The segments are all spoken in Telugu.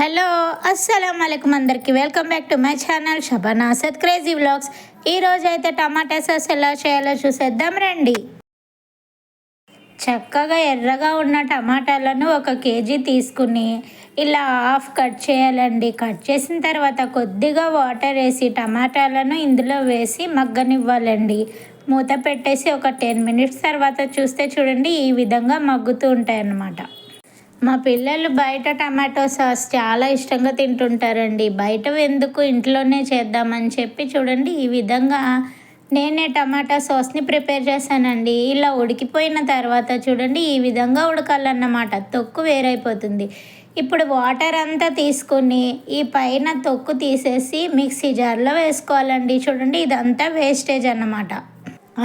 హలో అస్సలం అందరికీ welcome back to my channel Shabana Asad crazy vlogs. ఈరోజు అయితే టమాటా సాస్ ఎలా చేయాలో చూసేద్దాం రండి. చక్కగా ఎర్రగా ఉన్న టమాటాలను 1 కేజీ తీసుకుని ఇలా హాఫ్ కట్ చేయాలండి. కట్ చేసిన తర్వాత కొద్దిగా వాటర్ వేసి టమాటాలను ఇందులో వేసి మగ్గనివ్వాలండి. మూత పెట్టేసి ఒక 10 మినిట్స్ తర్వాత చూస్తే చూడండి ఈ విధంగా మగ్గుతూ ఉంటాయి అన్నమాట. మా పిల్లలు బయట టమాటో సాస్ చాలా ఇష్టంగా తింటుంటారండి. బయట ఎందుకు ఇంట్లోనే చేద్దామని చెప్పి చూడండి ఈ విధంగా నేనే టమాటా సాస్ని ప్రిపేర్ చేశానండి. ఇలా ఉడికిపోయిన తర్వాత చూడండి ఈ విధంగా ఉడకాలన్నమాట. తొక్కు వేరైపోతుంది. ఇప్పుడు వాటర్ అంతా తీసుకొని ఈ పైన తొక్కు తీసేసి మిక్సీ జార్లో వేసుకోవాలండి. చూడండి ఇదంతా వేస్టేజ్ అన్నమాట.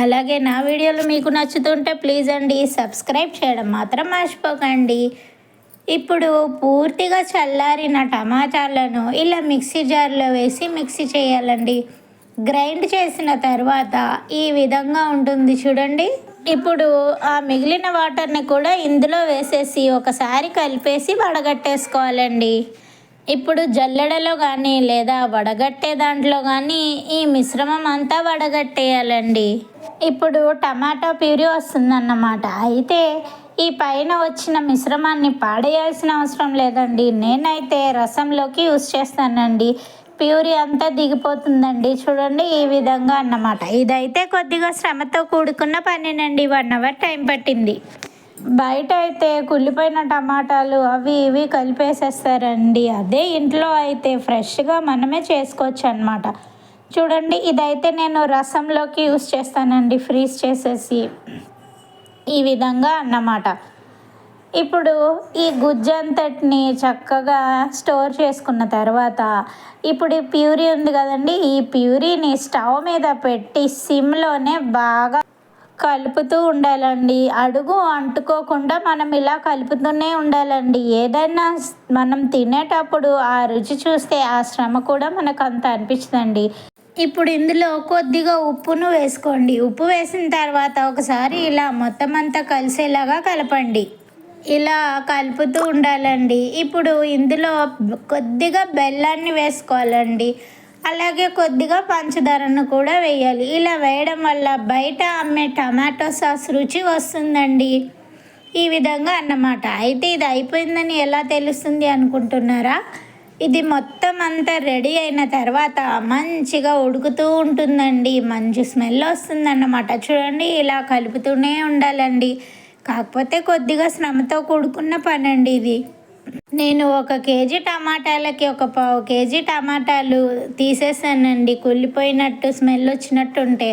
అలాగే నా వీడియోలు మీకు నచ్చుతుంటే ప్లీజ్ అండి సబ్స్క్రైబ్ చేయడం మాత్రం మర్చిపోకండి. ఇప్పుడు పూర్తిగా చల్లారిన టమాటాలను ఇలా మిక్సీ జార్లో వేసి మిక్సీ చేయాలండి. గ్రైండ్ చేసిన తర్వాత ఈ విధంగా ఉంటుంది చూడండి. ఇప్పుడు ఆ మిగిలిన వాటర్ని కూడా ఇందులో వేసేసి ఒకసారి కలిపేసి వడగట్టేసుకోవాలండి. ఇప్పుడు జల్లెడలో కానీ లేదా వడగట్టే దాంట్లో కానీ ఈ మిశ్రమం అంతా వడగట్టేయాలండి. ఇప్పుడు టమాటో ప్యూరీ వస్తుందన్నమాట. అయితే ఈ పైన వచ్చిన మిశ్రమాన్ని పాడేయాల్సిన అవసరం లేదండి. నేనైతే రసంలోకి యూస్ చేస్తానండి. ప్యూరీ అంతా దిగిపోతుందండి. చూడండి ఈ విధంగా అన్నమాట. ఇదైతే కొద్దిగా శ్రమతో కూడుకున్న పనేనండి. 1 అవర్ టైం పట్టింది. బయట అయితే కుళ్ళిపోయిన టమాటాలు అవి ఇవి కలిపేసేస్తారండి. అదే ఇంట్లో అయితే ఫ్రెష్గా మనమే చేసుకోవచ్చు అన్నమాట. చూడండి ఇదైతే నేను రసంలోకి యూస్ చేస్తానండి, ఫ్రీజ్ చేసేసి ఈ విధంగా అన్నమాట. ఇప్పుడు ఈ గుజ్జంతటిని చక్కగా స్టోర్ చేసుకున్న తర్వాత ఇప్పుడు ఈ ప్యూరీ ఉంది కదండి, ఈ ప్యూరీని స్టవ్ మీద పెట్టి సిమ్లోనే బాగా కలుపుతూ ఉండాలండి. అడుగు అంటుకోకుండా మనం ఇలా కలుపుతూనే ఉండాలండి. ఏదైనా మనం తినేటప్పుడు ఆ రుచి చూస్తే ఆ శ్రమ కూడా మనకు అంత అనిపించదండి. ఇప్పుడు ఇందులో కొద్దిగా ఉప్పును వేసుకోండి. ఉప్పు వేసిన తర్వాత ఒకసారి ఇలా మొత్తం అంతా కలిసేలాగా కలపండి. ఇలా కలుపుతూ ఉండాలండి. ఇప్పుడు ఇందులో కొద్దిగా బెల్లాన్ని వేసుకోవాలండి. అలాగే కొద్దిగా పంచదారను కూడా వేయాలి. ఇలా వేయడం వల్ల బయట అమ్మే టమాటో సాస్ రుచి వస్తుందండి. ఈ విధంగా అన్నమాట. అయితే ఇది అయిపోయిందని ఎలా తెలుస్తుంది అనుకుంటున్నారా? ఇది మొత్తం అంతా రెడీ అయిన తర్వాత మంచిగా ఉడుకుతూ ఉంటుందండి. మంచి స్మెల్ వస్తుందన్నమాట. చూడండి ఇలా కలుపుతూనే ఉండాలండి. కాకపోతే కొద్దిగా శ్రమతో కూడుకున్న పని అండి ఇది. నేను 1 కేజీ టమాటాలకి 1/4 కేజీ టమాటాలు తీసేసానండి. కుళ్ళిపోయినట్టు స్మెల్ వచ్చినట్టు ఉంటే.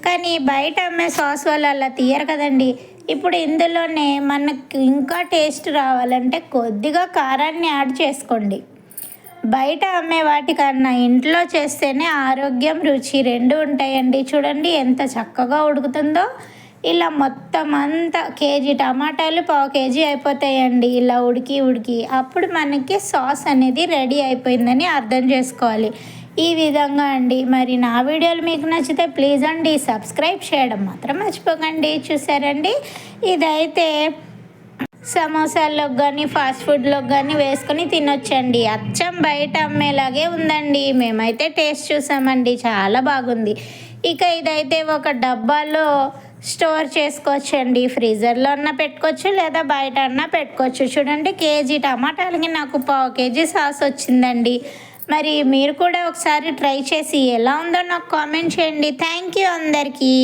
కానీ బయట అమ్మే సాస్ వాళ్ళు అలా తీయరు కదండి. ఇప్పుడు ఇందులోనే మనకు ఇంకా టేస్ట్ రావాలంటే కొద్దిగా కారాన్ని యాడ్ చేసుకోండి. బయట అమ్మే వాటికన్నా ఇంట్లో చేస్తేనే ఆరోగ్యం రుచి 2 ఉంటాయండి. చూడండి ఎంత చక్కగా ఉడుకుతుందో. ఇలా మొత్తం అంతా కేజీ టమాటాలు 1/4 కేజీ అయిపోతాయండి. ఇలా ఉడికి అప్పుడు మనకి సాస్ అనేది రెడీ అయిపోయిందని అర్థం చేసుకోవాలి. ఈ విధంగా అండి. మరి నా వీడియోలు మీకు నచ్చితే ప్లీజ్ అండి సబ్స్క్రైబ్ చేయడం మాత్రం మర్చిపోకండి. చూసారండి ఇదైతే సమోసాల్లోకి కానీ ఫాస్ట్ ఫుడ్లోకి కానీ వేసుకొని తినొచ్చండి. అచ్చం బయట అమ్మేలాగే ఉందండి. మేమైతే టేస్ట్ చూసామండి, చాలా బాగుంది. ఇక ఇదైతే ఒక డబ్బాలో స్టోర్ చేసుకోవచ్చండి. ఫ్రీజర్లో అన్నా పెట్టుకోవచ్చు లేదా బయట అన్నా పెట్టుకోవచ్చు. చూడండి కేజీ టమాటాలకి నాకు 1/4 కేజీ సాస్ వచ్చిందండి. మరి మీరు కూడా ఒకసారి ట్రై చేసి ఎలా ఉందో నాకు కామెంట్ చేయండి. థ్యాంక్ యూ అందరికీ.